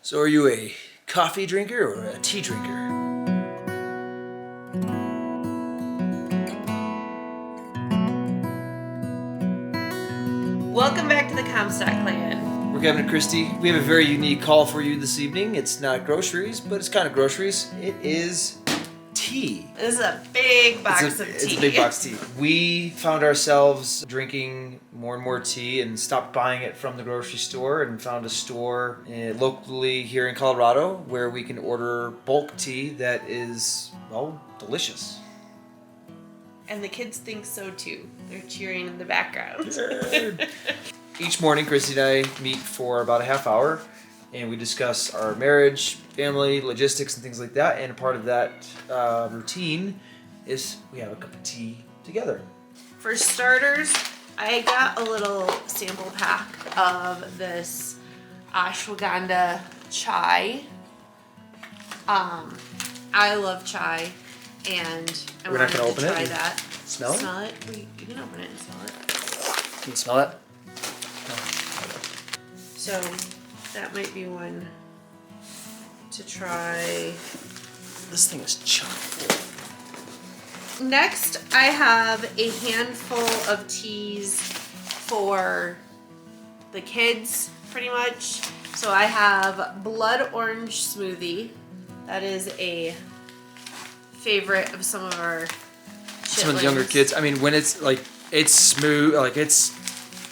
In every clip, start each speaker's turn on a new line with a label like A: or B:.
A: So are you a coffee drinker or a tea drinker?
B: Welcome back to the Comstock Clan.
A: We're Kevin and Christy. We have a very unique call for you this evening. It's not groceries, but it's kind of groceries. It is tea.
B: This is a big box of tea.
A: It's a big box of tea. We found ourselves drinking more and more tea and stopped buying it from the grocery store and found a store locally here in Colorado where we can order bulk tea that is, well, delicious.
B: And the kids think so too. They're cheering in the background.
A: Each morning, Christy and I meet for about a half hour and we discuss our marriage, family, logistics, and things like that. And part of that routine is we have a cup of tea together.
B: For starters, I got a little sample pack of this ashwagandha chai. I love chai, and I
A: We're not
B: wanted
A: gonna
B: to
A: open it
B: try
A: and
B: that.
A: smell it?
B: Smell it? You can open it and smell it.
A: Can you smell that?
B: So that might be one to try.
A: This thing is chock full.
B: Next, I have a handful of teas for the kids, pretty much. So I have blood orange smoothie. That is a favorite of some of our
A: Some of the younger kids. I mean, when it's like, it's smooth, like it's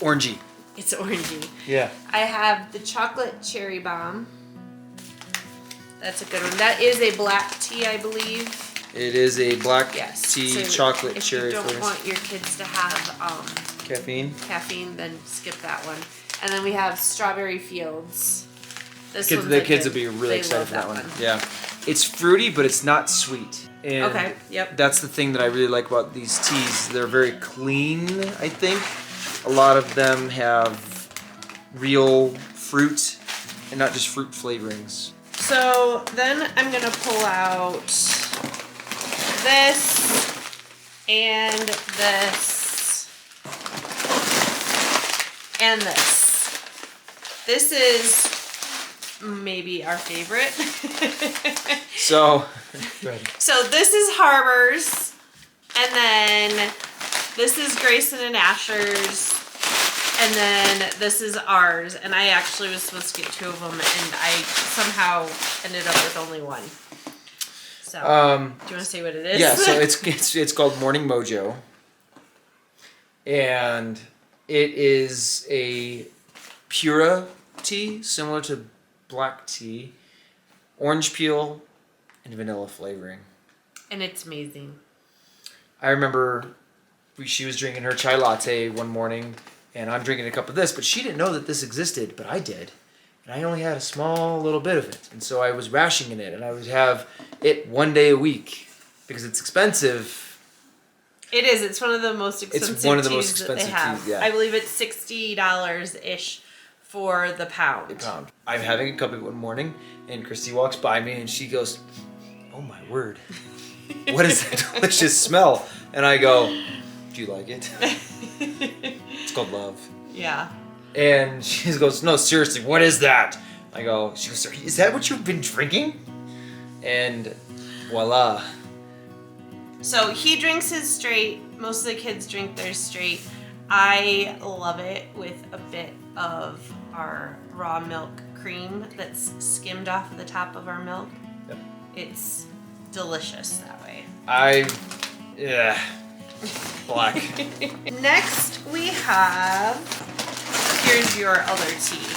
A: orangey.
B: It's orangey.
A: Yeah.
B: I have the chocolate cherry bomb. That's a good one. That is a black tea, I believe.
A: It is a black
B: Yes.
A: tea,
B: So
A: chocolate
B: if
A: cherry
B: you don't
A: flavors.
B: want your kids to have
A: Caffeine.
B: then skip that one. And then we have strawberry fields. This
A: Kids,
B: one's
A: the
B: a
A: kids
B: good-
A: will be really
B: they
A: excited
B: love
A: for that one. Yeah. It's fruity, but it's not sweet. And
B: Okay, yep.
A: that's the thing that I really like about these teas. They're very clean, I think. A lot of them have real fruit and not just fruit flavorings.
B: So then I'm gonna pull out this and this and this. This is maybe our favorite.
A: So, go ahead.
B: So this is Harbor's, and then this is Grayson and Asher's, and then this is ours. And I actually was supposed to get two of them, and I somehow ended up with only one. So, do you want to say what it is?
A: Yeah, so it's called Morning Mojo, and it is a pura tea similar to black tea, orange peel, and vanilla flavoring.
B: And it's amazing.
A: I remember she was drinking her chai latte one morning, and I'm drinking a cup of this, but she didn't know that this existed, but I did. And I only had a small little bit of it. And so I was rationing it, and I would have it one day a week because it's expensive.
B: It is. It's one of the most expensive
A: It's one of the
B: teas
A: most
B: that they
A: expensive
B: have.
A: teas, yeah.
B: I believe it's $60-ish for the pound.
A: I'm having a cup of it one morning, and Christy walks by me, and she goes, "Oh my word, what is that delicious smell?" And I go, "Do you like it?" It's called love.
B: Yeah.
A: And she goes, "No, seriously, what is that?" I go, she goes, "Is that what you've been drinking?" And voila.
B: So he drinks his straight. Most of the kids drink theirs straight. I love it with a bit of our raw milk cream that's skimmed off the top of our milk.
A: Yep.
B: It's delicious that way.
A: Black.
B: Next we have, here's your other tea.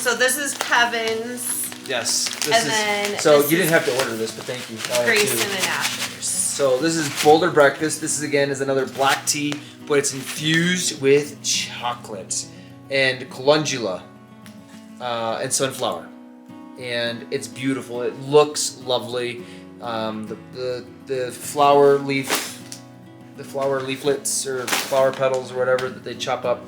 B: So this is Kevin's,
A: Yes.
B: and then
A: So
B: this
A: you didn't
B: is
A: have to order this, but thank you. Now I have
B: Grayson
A: two.
B: and Asher's.
A: So this is Boulder Breakfast. This is another black tea, but it's infused with chocolate and calendula and sunflower, and it's beautiful. It looks lovely. The flower leaflets or flower petals or whatever that they chop up,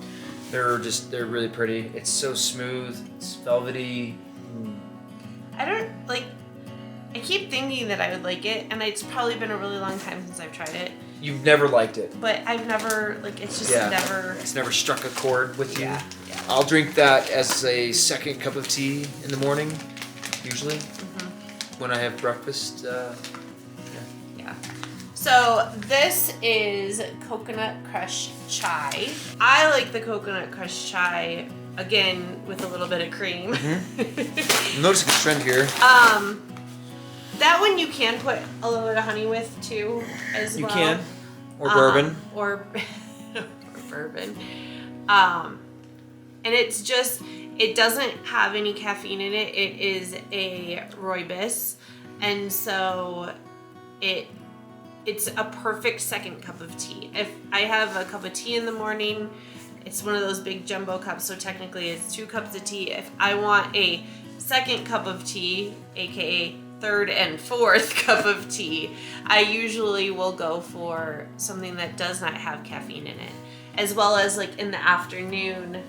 A: they're really pretty. It's so smooth. It's velvety.
B: I keep thinking that I would like it, and it's probably been a really long time since I've tried it.
A: You've never liked it.
B: But I've never, it's just never...
A: It's never struck a chord with you.
B: Yeah.
A: I'll drink that as a second cup of tea in the morning, usually, when I have breakfast.
B: Yeah. So this is coconut crush chai. I like the coconut crush chai, again, with a little bit of cream.
A: I'm noticing a trend here.
B: That one you can put a little bit of honey with too, as well.
A: You can. Or bourbon.
B: Or bourbon. And it's just, it doesn't have any caffeine in it. It is a rooibos. And so it's a perfect second cup of tea. If I have a cup of tea in the morning, it's one of those big jumbo cups, so technically it's 2 cups of tea. If I want a second cup of tea, aka third and fourth cup of tea, I usually will go for something that does not have caffeine in it. As well as like in the afternoon,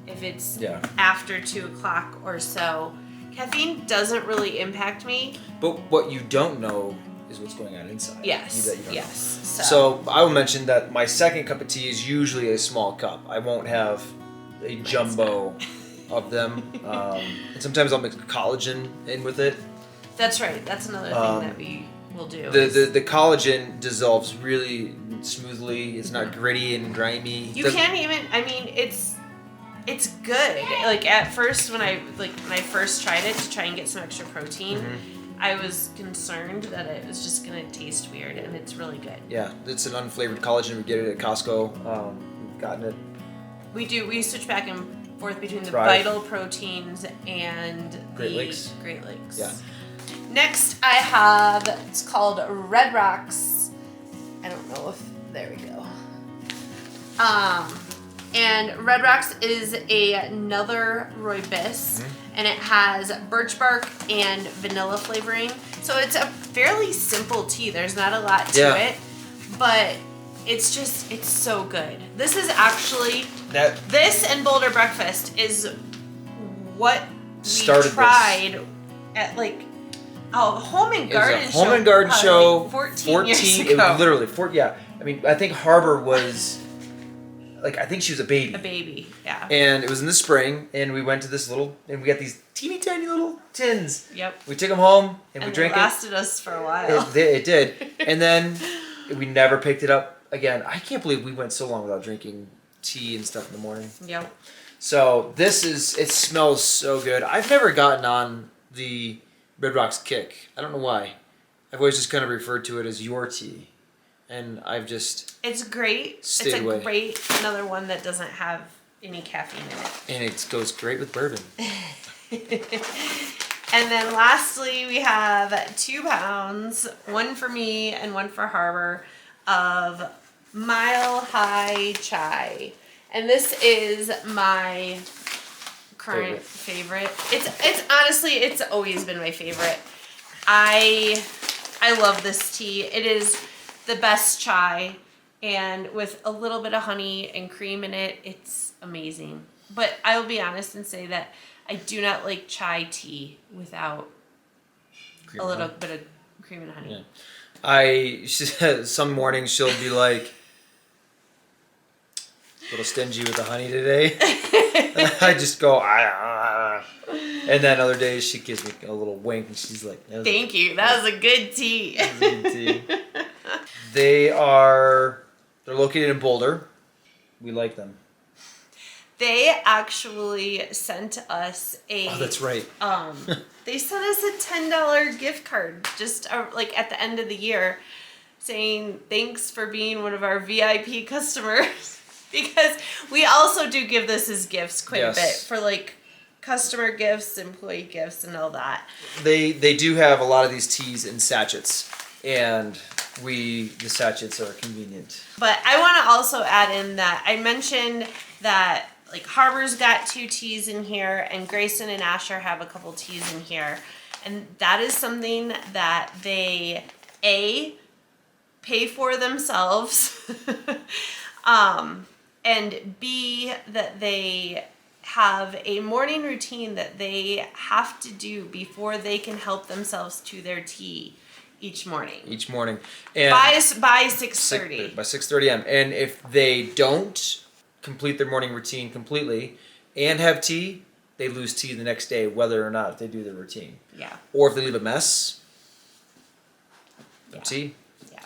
B: if it's after 2 o'clock or so. Caffeine doesn't really impact me.
A: But what you don't know is what's going on inside.
B: Yes.
A: You don't
B: Yes.
A: know. So I will mention that my second cup of tea is usually a small cup. I won't have a jumbo of them. And sometimes I'll mix collagen in with it.
B: That's right. That's another thing that we will do.
A: The collagen dissolves really smoothly. It's not gritty and grimy.
B: You can't even. I mean, it's good. Like at first, when I first tried it to try and get some extra protein, I was concerned that it was just gonna taste weird, and it's really good.
A: Yeah, it's an unflavored collagen. We get it at Costco. We've gotten it.
B: We do. We switch back and forth between the
A: Thrive.
B: Vital Proteins and
A: Great
B: the
A: Lakes.
B: Great Lakes.
A: Yeah.
B: Next, I have, it's called Red Rocks. I don't know if, there we go. And Red Rocks is another rooibos, and it has birch bark and vanilla flavoring. So it's a fairly simple tea. There's not a lot to it, but it's just, it's so good. This is actually, this and Boulder Breakfast is what we tried at like, home and garden show.
A: Home and garden show.
B: Like 14 years ago.
A: It was literally 14. Yeah. I mean, I think Harbor was, like, I think she was a baby.
B: A baby, yeah.
A: And it was in the spring, and we went to this little, and we got these teeny tiny little tins.
B: Yep.
A: We took them home, and we drank it.
B: It lasted us for a while.
A: It did. And then we never picked it up again. I can't believe we went so long without drinking tea and stuff in the morning.
B: Yep.
A: So this is, it smells so good. I've never gotten on the Red Rocks kick. I don't know why. I've always just kind of referred to it as your tea. And I've just...
B: It's great. It's a great, another one that doesn't have any caffeine in it.
A: And it goes great with bourbon.
B: And then lastly, we have 2 pounds, one for me and one for Harbor, of Mile High Chai. And this is my current favorite. It's honestly, it's always been my favorite. I love this tea. It is the best chai, and with a little bit of honey and cream in it, it's amazing. But I will be honest and say that I do not like chai tea without a little bit of cream and honey.
A: Yeah. Some mornings she'll be like, a little stingy with the honey today. I just go, and then other days she gives me a little wink and she's like,
B: thank you. That was a good tea.
A: That was a good tea. They're located in Boulder. We like them.
B: They actually sent us a...
A: Oh, that's right.
B: They sent us a $10 gift card just like at the end of the year saying thanks for being one of our VIP customers. Because we also do give this as gifts quite a bit for like customer gifts, employee gifts, and all that.
A: They do have a lot of these teas in sachets, and the sachets are convenient.
B: But I want to also add in that I mentioned that like Harbor's got 2 teas in here, and Grayson and Asher have a couple teas in here, and that is something that they pay for themselves. And B, that they have a morning routine that they have to do before they can help themselves to their tea each morning.
A: And
B: by 6:30.
A: By 6:30 a.m. And if they don't complete their morning routine completely, and have tea, they lose tea the next day, whether or not they do their routine.
B: Yeah.
A: Or if they leave a mess, no tea.
B: Yeah.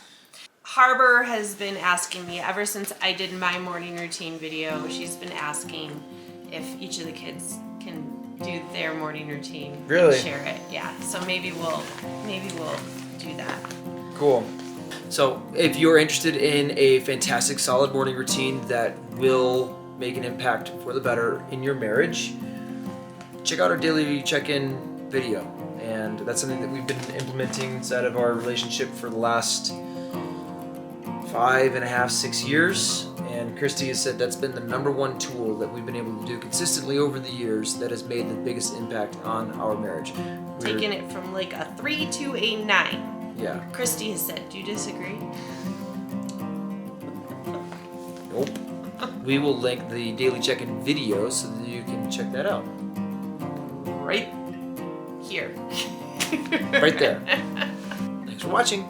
B: Harbor has been asking me ever since I did my morning routine video. She's been asking if each of the kids can do their morning routine.
A: Really?
B: And share it. Yeah. So maybe we'll do that.
A: Cool. So if you're interested in a fantastic, solid morning routine that will make an impact for the better in your marriage, check out our daily check-in video. And that's something that we've been implementing inside of our relationship for the last 5.5, 6 years. And Christy has said that's been the #1 tool that we've been able to do consistently over the years that has made the biggest impact on our marriage.
B: Taking it from like a 3 to a 9.
A: Yeah.
B: Christy has said, do you disagree?
A: Nope. We will link the daily check-in video so that you can check that out.
B: Right here.
A: Right there. Thanks for watching.